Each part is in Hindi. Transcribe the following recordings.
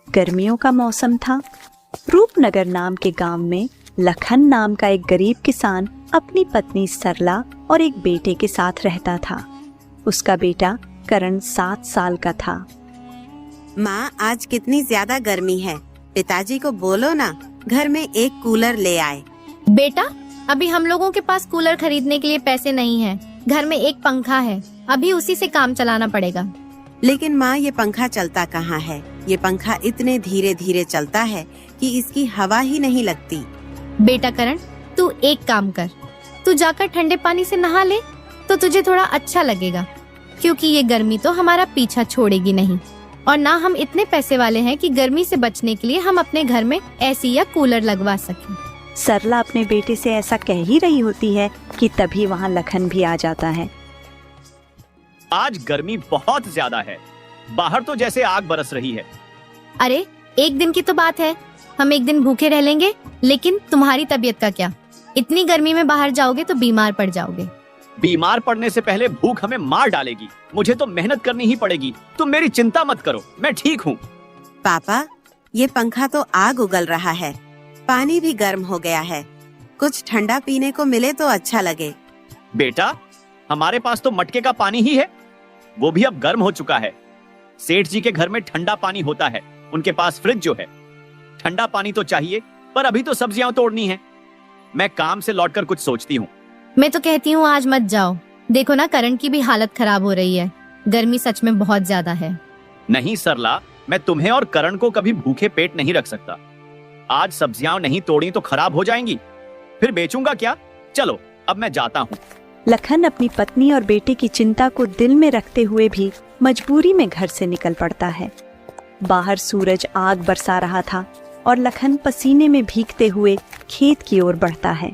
गर्मियों का मौसम था। रूपनगर नाम के गांव में लखन नाम का एक गरीब किसान अपनी पत्नी सरला और एक बेटे के साथ रहता था। उसका बेटा करण 7 साल का था। माँ, आज कितनी ज्यादा गर्मी है। पिताजी को बोलो ना, घर में एक कूलर ले आए। बेटा, अभी हम लोगों के पास कूलर खरीदने के लिए पैसे नहीं हैं। घर में एक पंखा है, अभी उसी से काम चलाना पड़ेगा। लेकिन माँ, ये पंखा चलता कहाँ है? ये पंखा इतने धीरे धीरे चलता है कि इसकी हवा ही नहीं लगती। बेटा करण, तू एक काम कर, तू जाकर ठंडे पानी से नहा ले तो तुझे थोड़ा अच्छा लगेगा, क्योंकि ये गर्मी तो हमारा पीछा छोड़ेगी नहीं। और ना हम इतने पैसे वाले हैं कि गर्मी से बचने के लिए हम अपने घर में एसी या कूलर लगवा सकें। सरला अपने बेटे से ऐसा कह ही रही होती है कि तभी वहाँ लखन भी आ जाता है। आज गर्मी बहुत ज्यादा है, बाहर तो जैसे आग बरस रही है। अरे, एक दिन की तो बात है, हम एक दिन भूखे रह लेंगे। लेकिन तुम्हारी तबीयत का क्या? इतनी गर्मी में बाहर जाओगे तो बीमार पड़ जाओगे। बीमार पड़ने से पहले भूख हमें मार डालेगी। मुझे तो मेहनत करनी ही पड़ेगी। तुम मेरी चिंता मत करो, मैं ठीक हूँ। पापा, ये पंखा तो आग उगल रहा है, पानी भी गर्म हो गया है। कुछ ठंडा पीने को मिले तो अच्छा लगे। बेटा, हमारे पास तो मटके का पानी ही है, वो भी अब गर्म हो चुका है। सेठ जी के घर में ठंडा पानी होता है, उनके पास फ्रिज जो है। ठंडा पानी तो चाहिए, पर अभी तो सब्जियां तोड़नी है। मैं काम से लौटकर कुछ सोचती हूँ। मैं तो कहती हूँ आज मत जाओ। देखो ना, करण की भी हालत खराब हो रही है। गर्मी सच में बहुत ज्यादा है। नहीं सरला, मैं तुम्हें और करण को कभी भूखे पेट नहीं रख सकता। आज सब्जियां नहीं तोड़ी तो खराब हो जाएंगी, फिर बेचूंगा क्या। चलो, अब मैं जाता हूँ। लखन अपनी पत्नी और बेटे की चिंता को दिल में रखते हुए भी मजबूरी में घर से निकल पड़ता है। बाहर सूरज आग बरसा रहा था और लखन पसीने में भीगते हुए खेत की ओर बढ़ता है।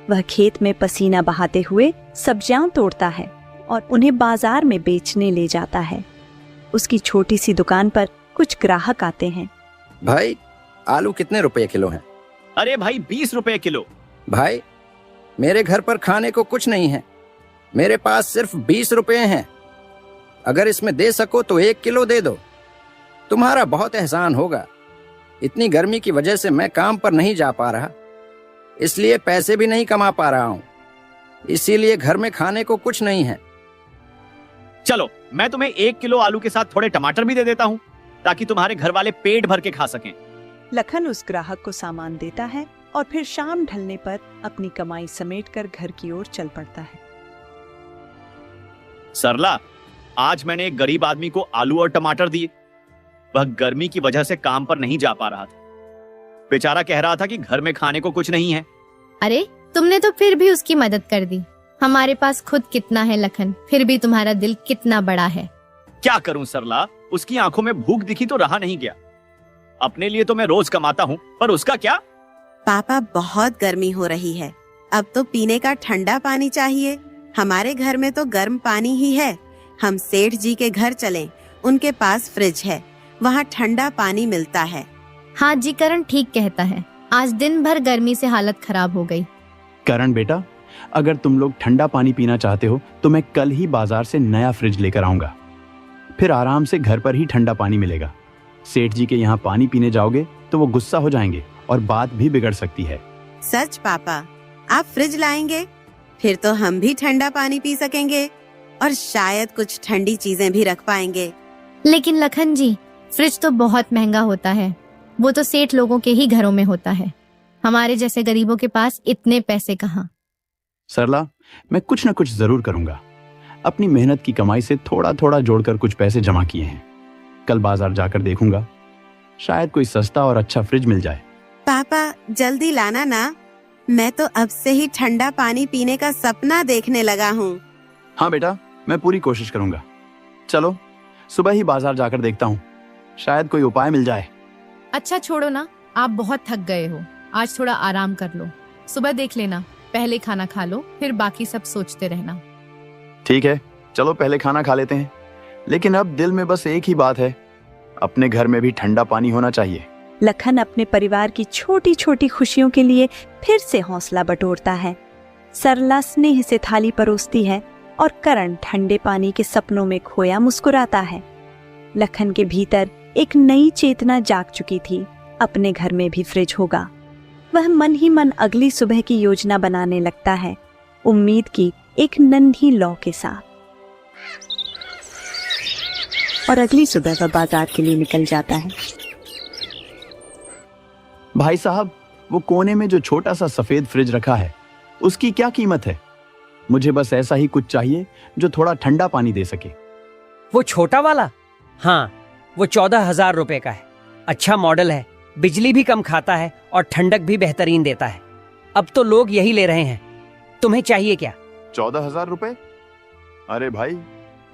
वह खेत में पसीना बहाते हुए सब्जियां तोड़ता है और उन्हें बाजार में बेचने ले जाता है। उसकी छोटी सी दुकान पर कुछ ग्राहक आते हैं। भाई, आलू कितने रुपए किलो हैं? अरे भाई, 20 रुपए किलो। भाई, मेरे घर पर खाने को कुछ नहीं है, मेरे पास सिर्फ 20 रुपए हैं। अगर इसमें दे सको तो 1 किलो दे दो, तुम्हारा बहुत एहसान होगा। इतनी गर्मी की वजह से मैं काम पर नहीं जा पा रहा, इसलिए पैसे भी नहीं कमा पा रहा हूँ, इसीलिए घर में खाने को कुछ नहीं है। चलो, मैं तुम्हें 1 किलो आलू के साथ थोड़े टमाटर भी दे देता हूँ, ताकि तुम्हारे घर वाले पेट भर के खा सकें। लखन उस ग्राहक को सामान देता है और फिर शाम ढलने पर अपनी कमाई समेटकर घर की ओर चल पड़ता है। सरला, आज मैंने एक गरीब आदमी को आलू और टमाटर दिए। वह गर्मी की वजह से काम पर नहीं जा पा रहा था। बेचारा कह रहा था कि घर में खाने को कुछ नहीं है। अरे, तुमने तो फिर भी उसकी मदद कर दी। हमारे पास खुद कितना है लखन, फिर भी तुम्हारा दिल कितना बड़ा है। क्या करूं सरला, उसकी आंखों में भूख दिखी तो रहा नहीं गया। अपने लिए तो मैं रोज कमाता हूँ, पर उसका क्या। पापा, बहुत गर्मी हो रही है, अब तो पीने का ठंडा पानी चाहिए। हमारे घर में तो गर्म पानी ही है। हम सेठ जी के घर चलें, उनके पास फ्रिज है, वहाँ ठंडा पानी मिलता है। हाँ जी, करण ठीक कहता है। आज दिन भर गर्मी से हालत खराब हो गई। करण बेटा, अगर तुम लोग ठंडा पानी पीना चाहते हो तो मैं कल ही बाजार से नया फ्रिज लेकर आऊंगा, फिर आराम से घर पर ही ठंडा पानी मिलेगा। सेठ जी के यहाँ पानी पीने जाओगे तो वो गुस्सा हो जाएंगे और बात भी बिगड़ सकती है। सच पापा, आप फ्रिज लाएंगे? फिर तो हम भी ठंडा पानी पी सकेंगे और शायद कुछ ठंडी चीजें भी रख पाएंगे। लेकिन लखन जी, फ्रिज तो बहुत महंगा होता है। वो तो सेठ लोगों के ही घरों में होता है। हमारे जैसे गरीबों के पास इतने पैसे कहाँ। सरला, मैं कुछ न कुछ जरूर करूंगा। अपनी मेहनत की कमाई से थोड़ा थोड़ा जोड़कर कुछ पैसे जमा किए हैं। कल बाजार जाकर देखूंगा, शायद कोई सस्ता और अच्छा फ्रिज मिल जाए। पापा, जल्दी लाना ना, मैं तो अब से ही ठंडा पानी पीने का सपना देखने लगा हूँ। हाँ बेटा, मैं पूरी कोशिश करूंगा। चलो, सुबह ही बाजार जाकर देखता हूँ, शायद कोई उपाय मिल जाए। अच्छा छोड़ो ना, आप बहुत थक गए हो, आज थोड़ा आराम कर लो। सुबह देख लेना, पहले खाना खा लो, फिर बाकी सब सोचते रहना। ठीक है, चलो पहले खाना खा लेते हैं। लेकिन अब दिल में बस एक ही बात है, अपने घर में भी ठंडा पानी होना चाहिए। लखन अपने परिवार की छोटी छोटी खुशियों के लिए फिर से हौसला बटोरता है। सरला स्नेह से थाली परोसती है और करण ठंडे पानी के सपनों में खोया मुस्कुराता है। लखन के भीतर एक नई चेतना जाग चुकी थी, अपने घर में भी फ्रिज होगा। वह मन ही मन अगली सुबह की योजना बनाने लगता है, उम्मीद की एक नन्ही लौ के साथ। और अगली सुबह वह बाजार के लिए निकल जाता है। भाई साहब, वो कोने में जो छोटा सा सफेद फ्रिज रखा है, उसकी क्या कीमत है? मुझे बस ऐसा ही कुछ चाहिए जो थोड़ा ठंडा पानी दे सके। वो छोटा वाला? हाँ, वो 14,000 रुपए का है। अच्छा मॉडल है, बिजली भी कम खाता है और ठंडक भी बेहतरीन देता है। अब तो लोग यही ले रहे हैं। तुम्हें चाहिए क्या? 14,000 रुपए? अरे भाई,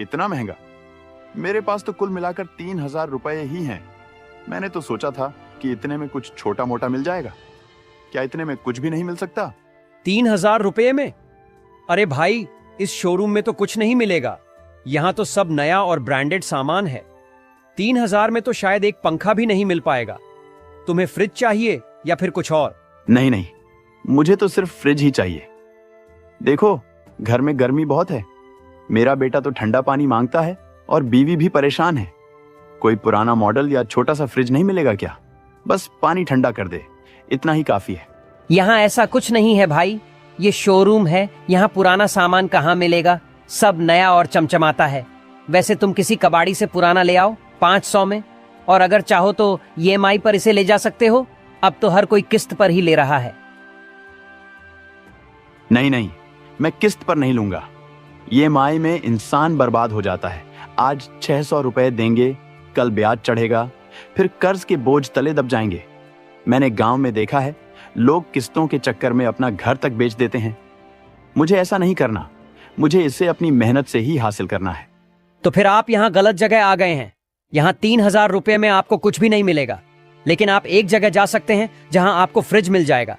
इतना महंगा? मेरे पास तो कुल मिलाकर 3,000 रुपए ही हैं। मैंने तो सोचा था कि इतने में कुछ छोटा मोटा मिल जाएगा। क्या इतने में कुछ भी नहीं मिल सकता? 3,000 रुपए में? अरे भाई, इस शोरूम में तो कुछ नहीं मिलेगा। यहाँ तो सब नया और ब्रांडेड सामान है। 3,000 में तो शायद एक पंखा भी नहीं मिल पाएगा। तुम्हें फ्रिज चाहिए या फिर कुछ और? नहीं नहीं, मुझे तो सिर्फ फ्रिज ही चाहिए। देखो, घर में गर्मी बहुत है। मेरा बेटा तो ठंडा पानी मांगता है और बीवी भी परेशान है। कोई पुराना मॉडल या छोटा सा फ्रिज नहीं मिलेगा क्या? बस पानी ठंडा कर दे, इतना ही काफी है। यहाँ ऐसा कुछ नहीं है भाई, ये शोरूम है। यहाँ पुराना सामान कहाँ मिलेगा? सब नया और चमचमाता है। वैसे तुम किसी कबाड़ी से पुराना ले आओ 500 में, और अगर चाहो तो EMI पर इसे ले जा सकते हो। अब तो हर कोई किस्त पर ही ले रहा है। नहीं नहीं, मैं किस्त पर नहीं लूंगा। EMI में इंसान बर्बाद हो जाता है। आज 600 रुपए देंगे, कल ब्याज चढ़ेगा, फिर कर्ज के बोझ तले दब जाएंगे। मैंने गांव में देखा है, लोग किस्तों के चक्कर में अपना घर तक बेच देते हैं। मुझे ऐसा नहीं करना। मुझे इसे अपनी मेहनत से ही हासिल करना है। तो फिर आप यहाँ गलत जगह आ गए हैं। यहाँ 3,000 रुपए में आपको कुछ भी नहीं मिलेगा। लेकिन आप एक जगह जा सकते हैं जहां आपको फ्रिज मिल जाएगा।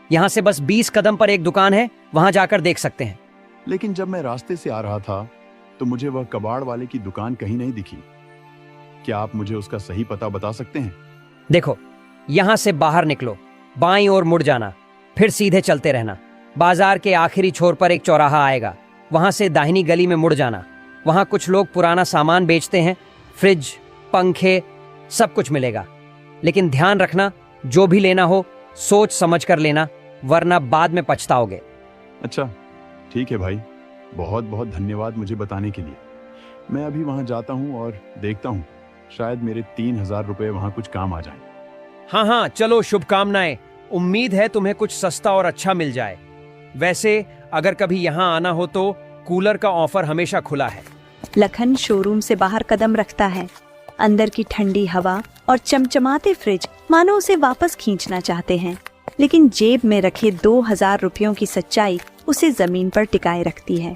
यहाँ से बस 20 कदम पर एक दुकान है, वहां जाकर देख सकते हैं। लेकिन जब मैं रास्ते से आ रहा था तो मुझे वह कबाड़ वाले की दुकान कहीं नहीं दिखी। क्या आप मुझे उसका सही पता बता सकते हैं? देखो, यहाँ से बाहर निकलो, बाईं ओर मुड़ जाना, फिर सीधे चलते रहना। बाजार के आखिरी छोर पर एक चौराहा आएगा, वहां से दाहिनी गली में मुड़ जाना। वहां कुछ लोग पुराना सामान बेचते हैं, फ्रिज, पंखे, सब कुछ मिलेगा। लेकिन ध्यान रखना, जो भी लेना हो सोच समझ कर लेना, वरना बाद में पछताओगे। अच्छा, ठीक है भाई, बहुत बहुत धन्यवाद मुझे बताने के लिए। मैं अभी वहां जाता हूं और देखता हूं, शायद मेरे 3,000 रुपए वहां कुछ काम आ जाएं। हाँ हाँ, चलो, शुभकामनाएं। उम्मीद है तुम्हें कुछ सस्ता और अच्छा मिल जाए। वैसे अगर कभी यहाँ आना हो तो कूलर का ऑफर हमेशा खुला है। लखन शोरूम से बाहर कदम रखता है। अंदर की ठंडी हवा और चमचमाते फ्रिज मानो उसे वापस खींचना चाहते हैं, लेकिन जेब में रखे 2,000 रुपयों की सच्चाई उसे जमीन पर टिकाए रखती है।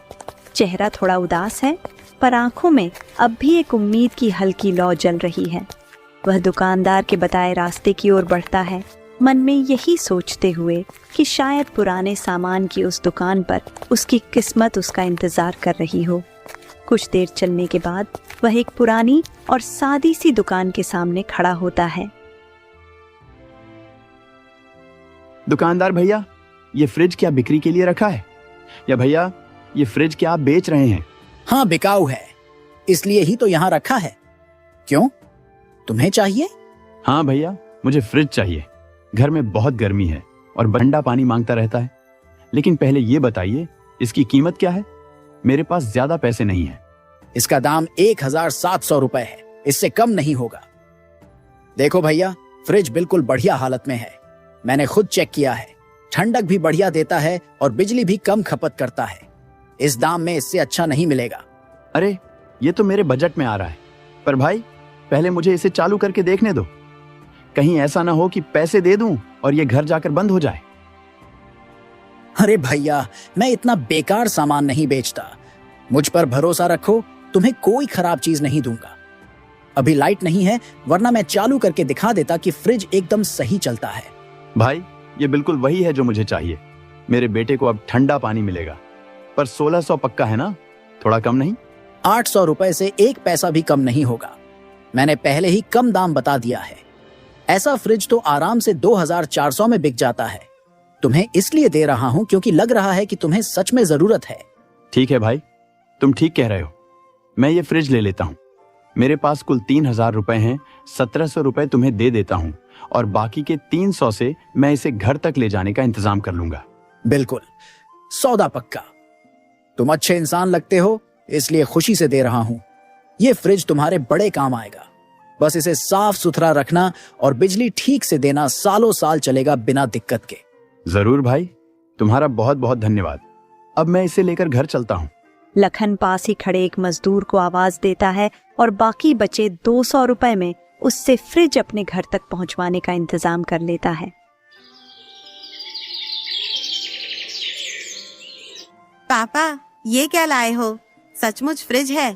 चेहरा थोड़ा उदास है, पर आंखों में अब भी एक उम्मीद की हल्की लौ जल रही है। वह दुकानदार के बताए रास्ते की ओर बढ़ता है, मन में यही सोचते हुए कि शायद पुराने सामान की उस दुकान पर उसकी किस्मत उसका इंतजार कर रही हो। कुछ देर चलने के बाद वह एक पुरानी और सादी सी दुकान के सामने खड़ा होता है। दुकानदार भैया, ये फ्रिज क्या बिक्री के लिए रखा है? या भैया, ये फ्रिज क्या आप बेच रहे हैं? हाँ, बिकाऊ है, इसलिए ही तो यहाँ रखा है। क्यों, तुम्हें चाहिए? हाँ भैया, मुझे फ्रिज चाहिए। घर में बहुत गर्मी है और ठंडा पानी मांगता रहता है। लेकिन पहले ये बताइए, इसकी कीमत क्या है? मेरे पास ज्यादा पैसे नहीं है। इसका दाम 1,700 रुपए है, इससे कम नहीं होगा। देखो भैया, फ्रिज बिल्कुल बढ़िया हालत में है। मैंने खुद चेक किया है, ठंडक भी बढ़िया देता है और बिजली भी कम खपत करता है। इस दाम में इससे अच्छा नहीं मिलेगा। अरे, ये तो मेरे बजट में आ रहा है। पर भाई, पहले मुझे इसे चालू करके देखने दो। कहीं ऐसा ना हो कि पैसे दे दूं और ये घर जाकर बंद हो जाए। अरे भैया, मैं इतना बेकार सामान नहीं बेचता। मुझ पर भरोसा रखो, तुम्हें कोई खराब चीज नहीं दूंगा। अभी लाइट नहीं है, वरना मैं चालू करके दिखा देता कि फ्रिज एकदम सही चलता है। भाई, ये बिल्कुल वही है जो मुझे चाहिए। मेरे बेटे को अब ठंडा पानी मिलेगा। पर 1,600 पक्का है ना? थोड़ा कम नहीं? 800 रुपए से 1 पैसा भी कम नहीं होगा। मैंने पहले ही कम दाम बता दिया है। ऐसा फ्रिज तो आराम से 2400 में बिक जाता है। तुम्हें इसलिए दे रहा हूं क्योंकि लग रहा है कि तुम्हें सच में जरूरत है। ठीक है भाई, तुम ठीक कह रहे हो। मैं ये फ्रिज ले लेता हूँ। मेरे पास कुल 3000 रुपए हैं। 1700 रुपए तुम्हें दे देता हूँ और बाकी के 300 से मैं इसे घर तक ले जाने का इंतजाम कर लूंगा। बिल्कुल, सौदा पक्का। तुम अच्छे इंसान लगते हो, इसलिए खुशी से दे रहा हूं। ये फ्रिज तुम्हारे बड़े काम आएगा। बस इसे साफ सुथरा रखना और बिजली ठीक से देना, सालों साल चलेगा बिना दिक्कत के। जरूर भाई, तुम्हारा बहुत बहुत धन्यवाद। अब मैं इसे लेकर घर चलता हूँ। लखन पास ही खड़े एक मजदूर को आवाज देता है और बाकी बचे 200 रुपए में उससे फ्रिज अपने घर तक पहुंचवाने का इंतजाम कर लेता है। पापा, ये क्या लाए हो? सचमुच फ्रिज है,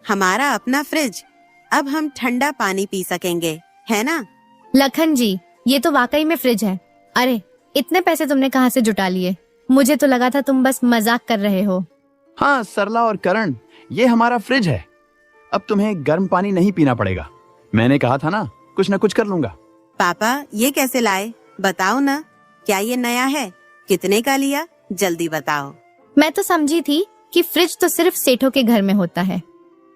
हमारा अपना फ्रिज। अब हम ठंडा पानी पी सकेंगे, है ना? लखन जी, ये तो वाकई में फ्रिज है। अरे, इतने पैसे तुमने कहाँ से जुटा लिए? मुझे तो लगा था तुम बस मजाक कर रहे हो। हाँ सरला और करण, ये हमारा फ्रिज है। अब तुम्हें गर्म पानी नहीं पीना पड़ेगा। मैंने कहा था ना, कुछ न कुछ कर लूंगा। पापा, ये कैसे लाए? बताओ ना, क्या ये नया है? कितने का लिया? जल्दी बताओ। मैं तो समझी थी कि फ्रिज तो सिर्फ सेठों के घर में होता है।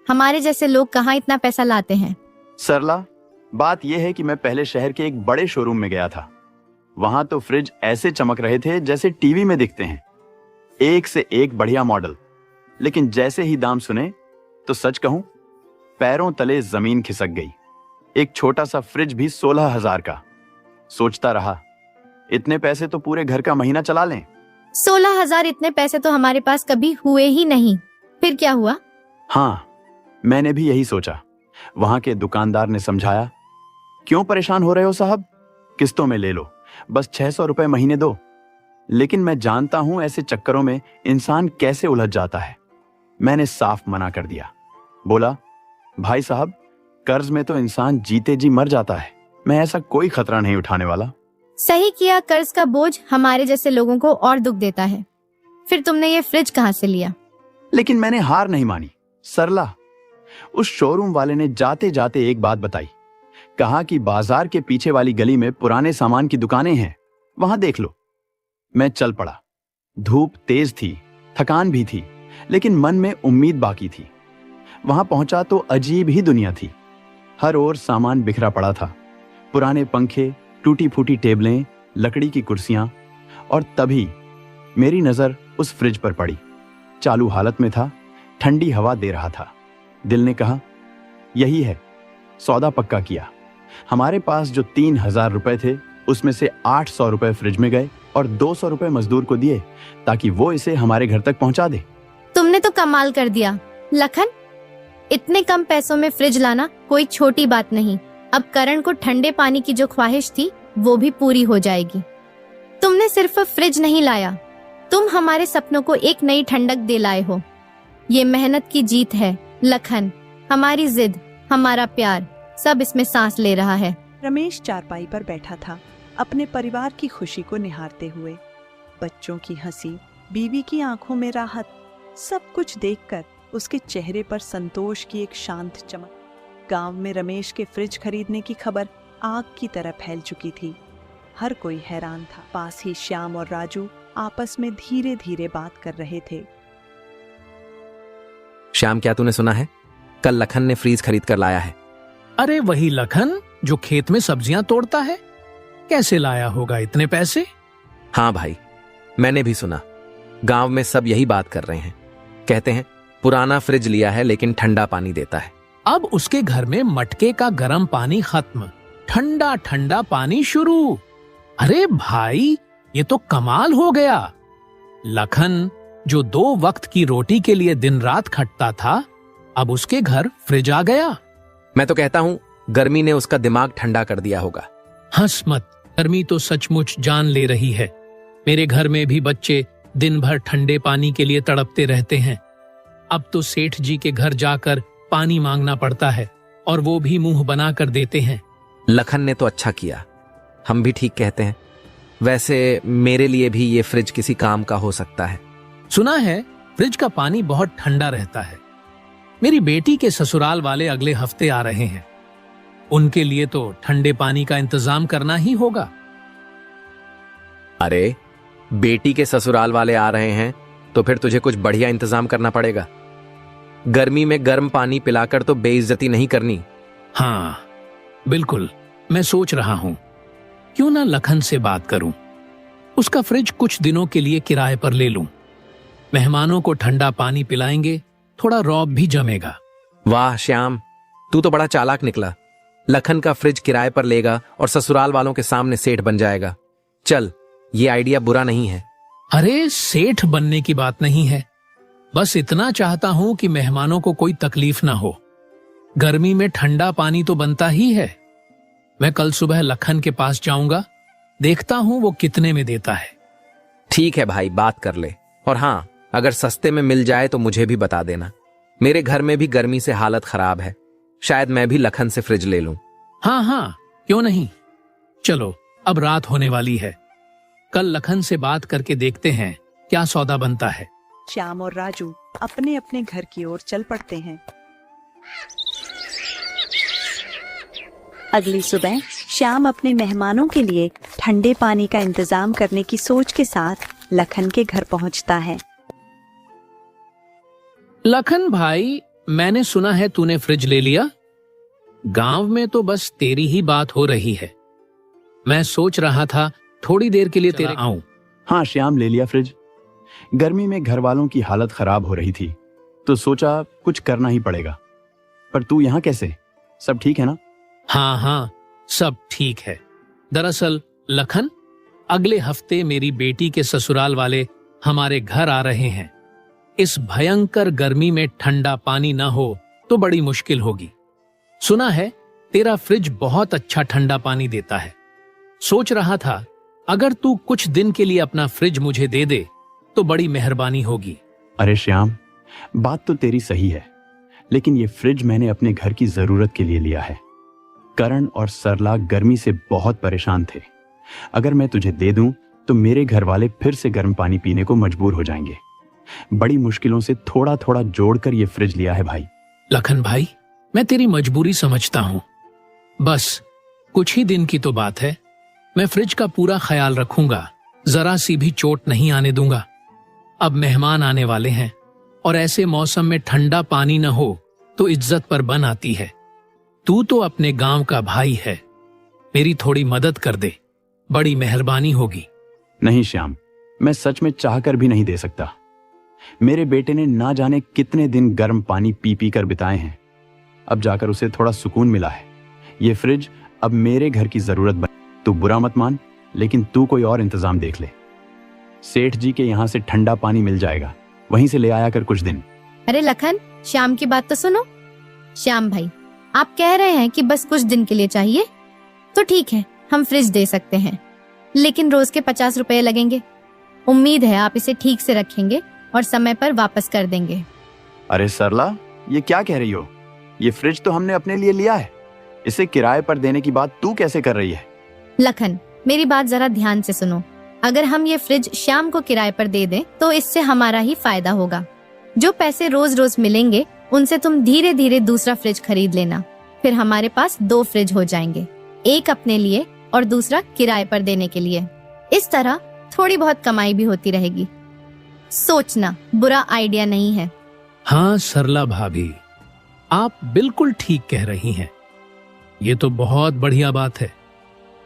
हमारे जैसे लोग कहाँ इतना पैसा लाते हैं। सरला, बात यह है कि मैं पहले शहर के एक बड़े शोरूम में गया था। वहां तो फ्रिज ऐसे चमक रहे थे जैसे टीवी में दिखते हैं, एक से एक बढ़िया मॉडल। लेकिन जैसे ही दाम सुने तो सच कहूं, पैरों तले जमीन खिसक गई। एक छोटा सा फ्रिज भी 16,000 का। सोचता रहा, इतने पैसे तो पूरे घर का महीना चला लें। 16,000 इतने पैसे तो हमारे पास कभी हुए ही नहीं। फिर क्या हुआ? हाँ, मैंने भी यही सोचा। वहां के दुकानदार ने समझाया, क्यों परेशान हो रहे हो साहब, किस्तों में ले लो, बस 600 रुपए महीने दो। लेकिन मैं जानता हूं ऐसे चक्करों में इंसान कैसे उलझ जाता है। मैंने साफ मना कर दिया। बोला, भाई साहब, कर्ज में तो इंसान जीते जी मर जाता है। मैं ऐसा कोई खतरा नहीं उठाने वाला। सही किया, कर्ज का बोझ हमारे जैसे लोगों को और दुख देता है। फिर तुमने ये फ्रिज कहाँ से लिया? लेकिन मैंने हार नहीं मानी। सरला, उस शोरूम वाले ने जाते जाते एक बात बताई। कहा कि बाजार के पीछे वाली गली में पुराने सामान की दुकानें हैं, वहां देख लो। मैं चल पड़ा। धूप तेज थी, थकान भी थी, लेकिन मन में उम्मीद बाकी थी। वहां पहुंचा तो अजीब ही दुनिया थी। हर ओर सामान बिखरा पड़ा था, पुराने पंखे, टूटी फूटी टेबलें, लकड़ी की कुर्सियां। और तभी मेरी नजर उस फ्रिज पर पड़ी। चालू हालत में था, ठंडी हवा दे रहा था। दिल ने कहा, यही है। सौदा पक्का किया। हमारे पास जो 3000 रुपए थे, उसमें से 800 रुपए फ्रिज में गए और 200 रुपए मजदूर को दिए ताकि वो इसे हमारे घर तक पहुंचा दे। तुमने तो कमाल कर दिया लखन। इतने कम पैसों में फ्रिज लाना कोई छोटी बात नहीं। अब करण को ठंडे पानी की जो ख्वाहिश थी वो भी पूरी हो जाएगी। तुमने सिर्फ फ्रिज नहीं लाया, तुम हमारे सपनों को एक नई ठंडक दे लाए हो। ये मेहनत की जीत है लखन। हमारी जिद, हमारा प्यार, सब इसमें सांस ले रहा है। रमेश चारपाई पर बैठा था, अपने परिवार की खुशी को निहारते हुए। बच्चों की हंसी, बीवी की आंखों में राहत, सब कुछ देखकर उसके चेहरे पर संतोष की एक शांत चमक। गांव में रमेश के फ्रिज खरीदने की खबर आग की तरह फैल चुकी थी। हर कोई हैरान था। पास ही श्याम और राजू आपस में धीरे धीरे बात कर रहे थे। श्याम, क्या तूने सुना है? कल लखन ने फ्रीज खरीद कर लाया है। अरे वही लखन जो खेत में सब्जियां तोड़ता है? कैसे लाया होगा इतने पैसे? हाँ भाई, मैंने भी सुना। गांव में सब यही बात कर रहे हैं। कहते हैं पुराना फ्रिज लिया है लेकिन ठंडा पानी देता है। अब उसके घर में मटके का गर्म पानी खत्म, ठंडा ठंडा पानी शुरू। अरे भाई, ये तो कमाल हो गया। लखन जो 2 वक्त की रोटी के लिए दिन रात खटता था, अब उसके घर फ्रिज आ गया। मैं तो कहता हूँ गर्मी ने उसका दिमाग ठंडा कर दिया होगा। हंस मत, गर्मी तो सचमुच जान ले रही है। मेरे घर में भी बच्चे दिन भर ठंडे पानी के लिए तड़पते रहते हैं। अब तो सेठ जी के घर जाकर पानी मांगना पड़ता है और वो भी मुंह बना कर देते हैं। लखन ने तो अच्छा किया, हम भी ठीक कहते हैं। वैसे मेरे लिए भी ये फ्रिज किसी काम का हो सकता है। सुना है फ्रिज का पानी बहुत ठंडा रहता है। मेरी बेटी के ससुराल वाले अगले हफ्ते आ रहे हैं। उनके लिए तो ठंडे पानी का इंतजाम करना ही होगा। अरे बेटी के ससुराल वाले आ रहे हैं तो फिर तुझे कुछ बढ़िया इंतजाम करना पड़ेगा। गर्मी में गर्म पानी पिलाकर तो बेइज्जती नहीं करनी। हाँ बिल्कुल, मैं सोच रहा हूं क्यों ना लखन से बात करूं, उसका फ्रिज कुछ दिनों के लिए किराए पर ले लूं। मेहमानों को ठंडा पानी पिलाएंगे, थोड़ा रौब भी जमेगा। वाह श्याम, तू तो बड़ा चालाक निकला। लखन का फ्रिज किराए पर लेगा और ससुराल वालों के सामने सेठ बन जाएगा। चल, ये आइडिया बुरा नहीं है। अरे सेठ बनने की बात नहीं है, बस इतना चाहता हूं कि मेहमानों को कोई तकलीफ ना हो। गर्मी में ठंडा पानी तो बनता ही है। मैं कल सुबह लखन के पास जाऊंगा, देखता हूं वो कितने में देता है। ठीक है भाई, बात कर ले। और हाँ, अगर सस्ते में मिल जाए तो मुझे भी बता देना। मेरे घर में भी गर्मी से हालत खराब है, शायद मैं भी लखन से फ्रिज ले लूं। हाँ हाँ, क्यों नहीं। चलो, अब रात होने वाली है, कल लखन से बात करके देखते हैं क्या सौदा बनता है। श्याम और राजू अपने अपने घर की ओर चल पड़ते हैं। अगली सुबह श्याम अपने मेहमानों के लिए ठंडे पानी का इंतजाम करने की सोच के साथ लखन के घर पहुंचता है। लखन भाई, मैंने सुना है तूने फ्रिज ले लिया। गांव में तो बस तेरी ही बात हो रही है। मैं सोच रहा था थोड़ी देर के लिए तेरे आऊं। हाँ श्याम, ले लिया फ्रिज। गर्मी में घर वालों की हालत खराब हो रही थी तो सोचा कुछ करना ही पड़ेगा। पर तू यहाँ कैसे? सब ठीक है ना? हाँ हाँ, सब ठीक है। दरअसल लखन, अगले हफ्ते मेरी बेटी के ससुराल वाले हमारे घर आ रहे हैं। इस भयंकर गर्मी में ठंडा पानी ना हो तो बड़ी मुश्किल होगी। सुना है तेरा फ्रिज बहुत अच्छा ठंडा पानी देता है। सोच रहा था अगर तू कुछ दिन के लिए अपना फ्रिज मुझे दे दे तो बड़ी मेहरबानी होगी। अरे श्याम, बात तो तेरी सही है, लेकिन ये फ्रिज मैंने अपने घर की जरूरत के लिए लिया है। करण और सरला गर्मी से बहुत परेशान थे। अगर मैं तुझे दे दूं तो मेरे घर वाले फिर से गर्म पानी पीने को मजबूर हो जाएंगे। बड़ी मुश्किलों से थोड़ा थोड़ा जोड़कर ये फ्रिज लिया है भाई। लखन भाई, मैं तेरी मजबूरी समझता हूं, बस कुछ ही दिन की तो बात है। मैं फ्रिज का पूरा ख्याल रखूंगा, जरा सी भी चोट नहीं आने दूंगा। अब मेहमान आने वाले हैं और ऐसे मौसम में ठंडा पानी न हो तो इज्जत पर बन आती है। तू तो अपने गांव का भाई है, मेरी थोड़ी मदद कर दे, बड़ी मेहरबानी होगी। नहीं श्याम, मैं सच में चाहकर भी नहीं दे सकता। मेरे बेटे ने ना जाने कितने दिन गर्म पानी पी पी कर बिताए हैं। अब जाकर उसे थोड़ा सुकून मिला है। ये फ्रिज अब मेरे घर की जरूरत बन। तू बुरा मत मान, लेकिन तू कोई और इंतजाम देख ले। सेठ जी के यहाँ से ठंडा पानी मिल जाएगा, वहीं से ले आया कर कुछ दिन। अरे लखन, श्याम की बात तो सुनो। श्याम भाई, आप कह रहे हैं कि बस कुछ दिन के लिए चाहिए, तो ठीक है, हम फ्रिज दे सकते हैं, लेकिन रोज के 50 रुपए लगेंगे। उम्मीद है आप इसे ठीक से रखेंगे और समय पर वापस कर देंगे। अरे सरला, ये क्या कह रही हो? ये फ्रिज तो हमने अपने लिए लिया है, इसे किराए पर देने की बात तू कैसे कर रही है? लखन, मेरी बात जरा ध्यान से सुनो। अगर हम ये फ्रिज श्याम को किराए पर दे दें तो इससे हमारा ही फायदा होगा। जो पैसे रोज रोज मिलेंगे उनसे तुम धीरे धीरे दूसरा फ्रिज खरीद लेना। फिर हमारे पास 2 फ्रिज हो जाएंगे, एक अपने लिए और दूसरा किराए पर देने के लिए। इस तरह थोड़ी बहुत कमाई भी होती रहेगी। सोचना, बुरा आइडिया नहीं है। हाँ सरला भाभी, आप बिल्कुल ठीक कह रही हैं। ये तो बहुत बढ़िया बात है।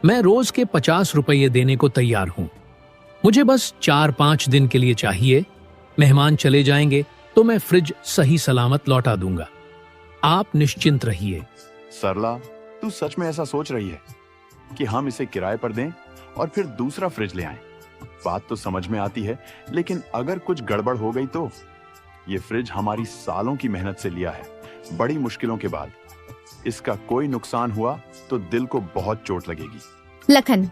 मैं रोज के 50 रुपये देने को तैयार हूं। मुझे बस 4-5 दिन के लिए चाहिए। मेहमान चले जाएंगे तो मैं फ्रिज सही सलामत लौटा दूंगा। आप निश्चिंत रहिए। सरला, तू सच में ऐसा सोच रही है कि हम इसे किराए पर दें और फिर दूसरा फ्रिज ले आएं? बात तो समझ में आती है, लेकिन अगर कुछ गड़बड़ हो गई तो? ये फ्रिज हमारी सालों की मेहनत से लिया है, बड़ी मुश्किलों के बाद। इसका कोई नुकसान हुआ तो दिल को बहुत चोट लगेगी। लखन,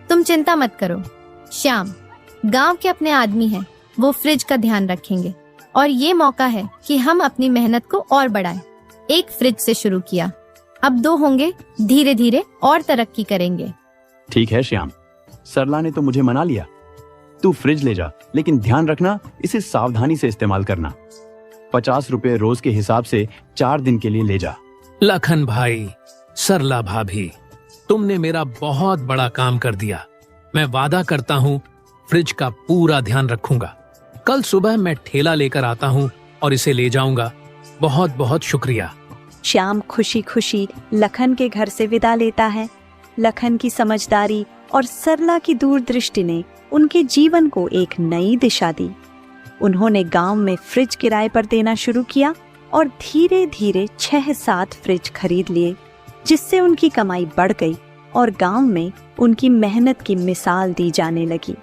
तुम चिंता मत करो। श्याम गांव के अपने आदमी हैं, वो फ्रिज का ध्यान रखेंगे और ये मौका है कि हम अपनी मेहनत को और बढ़ाएं। एक फ्रिज से शुरू किया, अब 2 होंगे, धीरे धीरे और तरक्की करेंगे। ठीक है श्याम, सरला ने तो मुझे मना लिया। तू फ्रिज ले जा, लेकिन ध्यान रखना इसे सावधानी से इस्तेमाल करना। 50 रुपए रोज के हिसाब से 4 दिन के लिए ले जा। लखन भाई, सरला भाभी, तुमने मेरा बहुत बड़ा काम कर दिया। मैं वादा करता हूँ फ्रिज का पूरा ध्यान रखूंगा। कल सुबह मैं ठेला लेकर आता हूँ और इसे ले जाऊंगा। बहुत बहुत शुक्रिया। श्याम खुशी खुशी लखन के घर से विदा लेता है। लखन की समझदारी और सरला की दूरदृष्टि ने उनके जीवन को एक नई दिशा दी। उन्होंने गांव में फ्रिज किराए पर देना शुरू किया और धीरे धीरे 6-7 फ्रिज खरीद लिए, जिससे उनकी कमाई बढ़ गई और गांव में उनकी मेहनत की मिसाल दी जाने लगी।